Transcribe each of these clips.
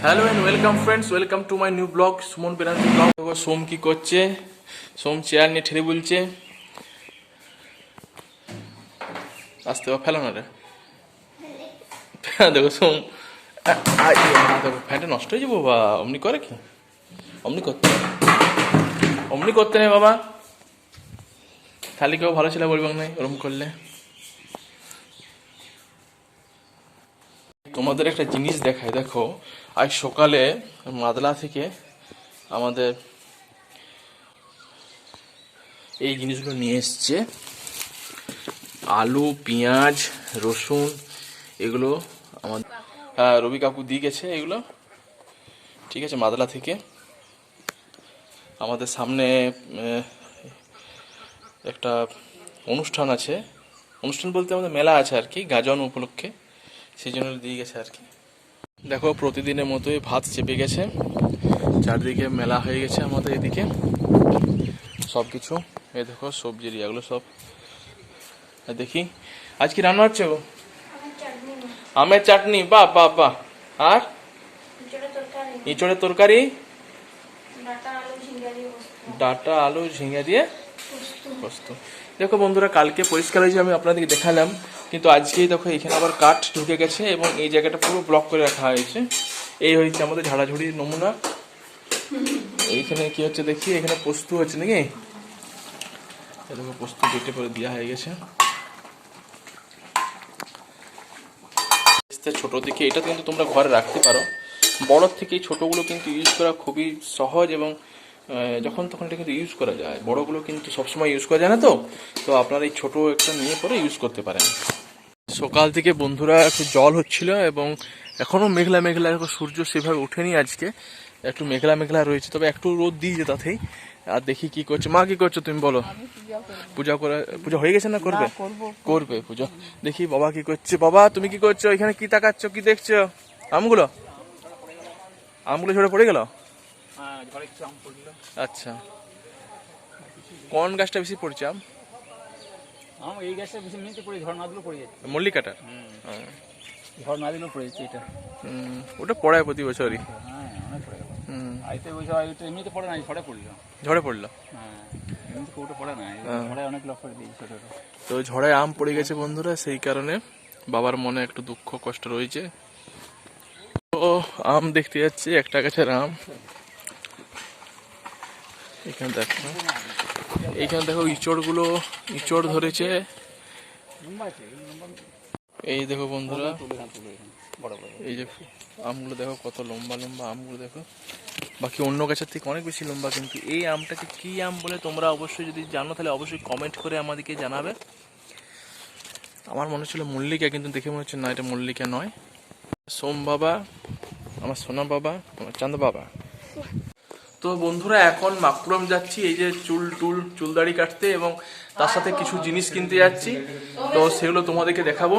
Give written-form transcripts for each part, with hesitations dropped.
Hello and welcome friends, welcome to my new blog Suman Peranti blog. দেখো সোম কি করছে, সোম চেয়ার নিয়ে ঠেলে বলছে আসতে ফেলো না রে। দেখো সোম দেখো ফ্যানটা নষ্ট হয়ে যাবো বাবা, অমনি করে কি, অমনি করতে নেই বাবা, খালি কেউ ভালো ছিল বলবেন নাই ওরম করলে। তোমাদের একটা জিনিস দেখায়, দেখো আজ সকালে মাদলা থেকে আমাদের এই জিনিসগুলো নিয়ে এসছে, আলু, পেঁয়াজ, রসুন, এগুলো আমাদের রবি কাকু দিয়ে গেছে এগুলো, ঠিক আছে, মাদলা থেকে। আমাদের সামনে একটা অনুষ্ঠান আছে, অনুষ্ঠান বলতে আমাদের মেলা আছে আর কি, গাজন উপলক্ষে, সেই জন্য দিয়ে গেছে আর কি। দেখো প্রতিদিনের মতোই ভাত চেপে গেছে, চারদিকে মেলা হয়ে গেছে আমাদের এদিকে সব কিছু। এই দেখো সবজির এগুলো সব দেখি। আজ কি রান্না হচ্ছে গো? আমের চাটনি, বাহ বাহ বাহ। আর ইঁচড়ের তরকারি, ডাটা আলু ঝিঙে দিয়ে পোস্ত। দেখো বন্ধুরা, কালকে পরিষ্কার হয়েছে, আমি আপনাদেরকে দেখালাম, কিন্তু আজকেই দেখো এখানে আবার কাঠ ঢুকে গেছে এবং এই জায়গাটা পুরো ব্লক করে রাখা হয়েছে। এই হয়েছে আমাদের ঝাড়াঝুড়ির নমুনা। এইখানে কি হচ্ছে দেখি, এখানে পোস্ত হচ্ছে নাকি, দেখো পোস্ত কেটে পরে দেওয়া হয়ে গেছে। ছোট থেকে এটা কিন্তু তোমরা ঘরে রাখতে পারো, বড় থেকে এই ছোটগুলো কিন্তু ইউজ করা খুবই সহজ এবং যখন তখন এটা কিন্তু ইউজ করা যায়, বড়গুলো কিন্তু সবসময় ইউজ করা যায় না। তো আপনারা এই ছোট একটা নিয়ে পরে ইউজ করতে পারেন। সকাল থেকে বন্ধুরা একটু জল হচ্ছিল এবং এখনো মেঘলা মেঘলা, সূর্য সেভাবে ওঠেনি আজকে, একটু মেঘলা মেঘলা রয়েছে, তবে একটু রোদ দিয়েছে তাতেই। আর দেখি কি করছে মা, কি করছো তুমি বলো? পূজা হয়ে গেছে না করবে? করবে পুজো। দেখি বাবা কি করছে। বাবা তুমি কি করছো এখানে, কি তাকাচ্ছ, কি দেখছো? আমগুলো ঝরে পড়ে গেল। আচ্ছা, কোন গাছটা বেশি পড়ছে আম? এই গাছটা বেশি মিনিটে পড়ে, ঝড় না দিলেও পড়ে যাচ্ছে। মল্লিকাটার ঝড় না দিলেও পড়ে যাচ্ছে এটা। ওটা পড়ায় প্রতি বছরই। হ্যাঁ, অনেক পড়ে গেল। আইতে বছর এমনিতে পড়ে না, ঝড়ে পড়লো। হ্যাঁ, এমনিতে ওটা পড়ে না, ঝড়ে অনেক লক্ষ করে দিয়েছে ছোট। তো ঝড়ে আম পড়ে গেছে বন্ধুরা, সেই কারণে বাবার মনে একটু দুঃখ কষ্ট রয়েছে। তো আম দেখতে যাচ্ছি, একটা গাছের আম। এখানে দেখো ইঁচড় ধরেছে। এই দেখো বন্ধুরা, এই যে আমগুলো দেখো কত লম্বা লম্বা আমগুলো দেখো, বাকি অন্য গাছের থেকে অনেক বেশি লম্বা। কিন্তু এই আমটাকে কি আম বলে তোমরা অবশ্যই যদি জানো তাহলে অবশ্যই কমেন্ট করে আমাদেরকে জানাবে। আমার মনে হচ্ছিল মল্লিকা, কিন্তু দেখে মনে হচ্ছে না, এটা মল্লিকা নয়। সোম বাবা, আমার সোনা বাবা, আমার চাঁদ বাবা। তো বন্ধুরা এখন মাকুড়ম যাচ্ছি, এই যে চুল দাড়ি কাটতে, এবং তার সাথে কিছু জিনিস কিনতে যাচ্ছি, তো সেগুলো তোমাদেরকে দেখাবো।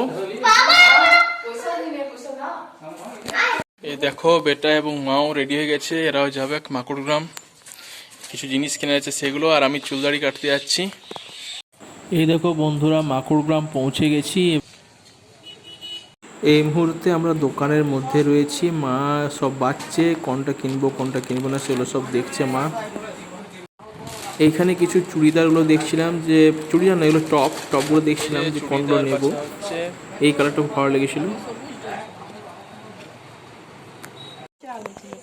এই দেখো বেটা এবং মাও রেডি হয়ে গেছে, এরাও যাবে মাকুড়গ্রাম, কিছু জিনিস কেনা যাচ্ছে সেগুলো, আর আমি চুল দাড়ি কাটতে যাচ্ছি। এই দেখো বন্ধুরা, মাকুড়গ্রাম পৌঁছে গেছি। এই মুহূর্তে আমরা দোকানের মধ্যে রয়েছি, মা সব বাচ্চে কোনটা কিনবো না সেগুলো সব দেখছে মা। এইখানে কিছু চুড়িদারগুলো দেখছিলাম, যে চুড়িদার না, এগুলো টপগুলো দেখছিলাম যে কোনগুলো নেবো, এই কালারটা ভালো লেগেছিল।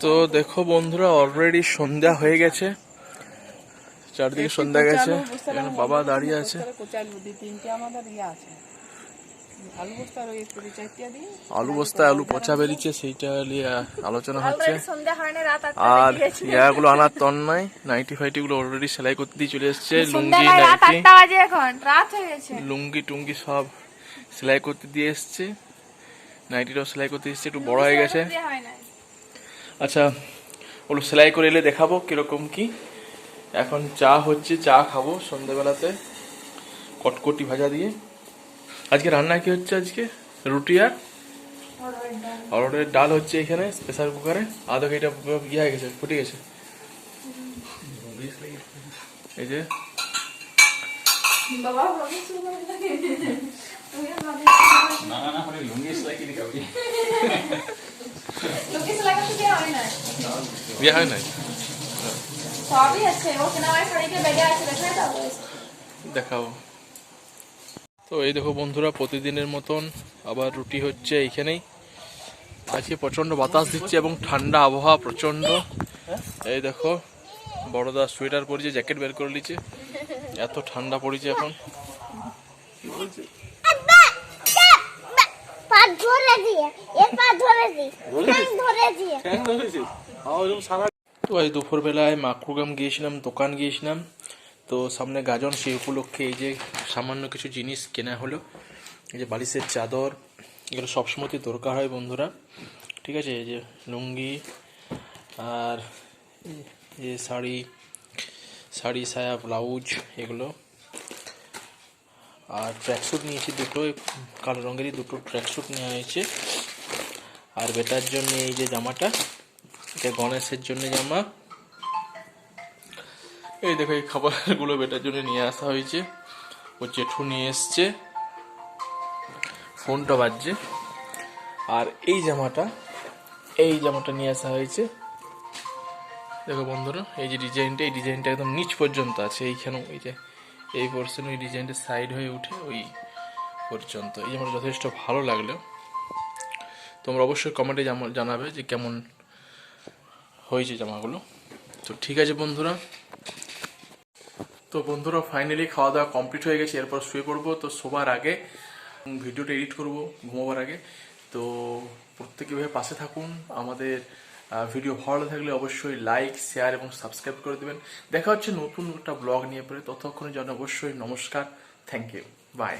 তো দেখো বন্ধুরা, অলরেডি সন্ধ্যা হয়ে গেছে, চারদিকে সন্ধ্যা গেছে, এখানে বাবা দাঁড়িয়ে আছে। আলু বস্তায় আলু পচা বেরিয়েছে, সেইটা নিয়ে আলোচনা হচ্ছে। আর ইয়াগুলো আনার তন নাই, নাইটি ফাইটি গুলো অলরেডি সেলাই করতে দিয়ে চলে এসছে, লুঙ্গি টুঙ্গি সব সেলাই করতে দিয়ে এসছে, নাইটিটাও সেলাই করতে এসছে, একটু বড় হয়ে গেছে। আচ্ছা, ওগুলো সেলাই করে এলে দেখাবো কিরকম কি। এখন চা হচ্ছে, চা খাবো সন্ধ্যাবেলাতে কটকটি ভাজা দিয়ে। আজকে রান্না কি হচ্ছে? আজকে রুটি আর অরহরের ডাল হচ্ছে এখানে প্রেসার কুকারে। আদৌ এটা ইয়ে হয়ে গেছে, ফুটে গেছে, এই যে হয় না। বিয়ে হয় নাই? সবই আছে, ও সিনেমার শাড়িতে বেগে আছে, দেখাই দাও। দেখাও। তো এই দেখো বন্ধুরা, প্রতিদিনের মতন আবার রুটি হচ্ছে এইখানেই। আজকে প্রচন্ড বাতাস দিচ্ছে এবং ঠান্ডা আবহাওয়া প্রচন্ড। এই দেখো বড়দা সোয়েটার পরেছে, জ্যাকেট বের করে নিচ্ছে, এত ঠান্ডা পড়েছে এখন। তো আজ দুপুরবেলায় মাকড়ুগ্রাম গিয়েছিলাম, দোকান গিয়েছিলাম। তো সামনে গাজন, সেই উপলক্ষে এই যে সামান্য কিছু জিনিস কেনা হলো। এই যে বালিশের চাদর, এগুলো সবসময়ই দরকার হয় বন্ধুরা, ঠিক আছে। এই যে লুঙ্গি আর এই যে শাড়ি, সায়া, ব্লাউজ এগুলো। আর ট্র্যাকস্যুট নিয়েছি দুটো, কালো রঙেরই দুটো ট্র্যাকস্যুট নেওয়া হয়েছে। আর বেটার জন্য এই যে জামাটা, এটা গণেশের জন্য জামা। এই দেখো এই খাবারগুলো বেটার জন্য নিয়ে আসা হয়েছে, ও জেঠু নিয়ে এসছে। ফোনটা বাজছে। আর এই জামাটা নিয়ে আসা হয়েছে। দেখো বন্ধুরা, এই যে ডিজাইনটা, এই ডিজাইনটা একদম নিচ পর্যন্ত আছে, এইখানেও এই যে এই পোর্শন, ওই ডিজাইনটা সাইড হয়ে উঠে ওই পর্যন্ত। এই জামাটা যথেষ্ট ভালো লাগলো। তোমরা অবশ্যই কমেন্টে জানাবে যে কেমন হয়েছে জামাগুলো। তো ঠিক আছে বন্ধুরা, ফাইনালি খাওয়া দাওয়া কমপ্লিট হয়ে গেছে, এরপর শুয়ে পড়বো। তো শোবার আগে ভিডিওটা এডিট করব ঘুমোবার আগে। তো প্রত্যেকে ভাবে পাশে থাকুন। আমাদের ভিডিও ভালো থাকলে অবশ্যই লাইক, শেয়ার এবং সাবস্ক্রাইব করে দেবেন। দেখা হচ্ছে নতুন একটা ব্লগ নিয়ে পরে, ততক্ষণের জন্য অবশ্যই নমস্কার, থ্যাংক ইউ, বাই।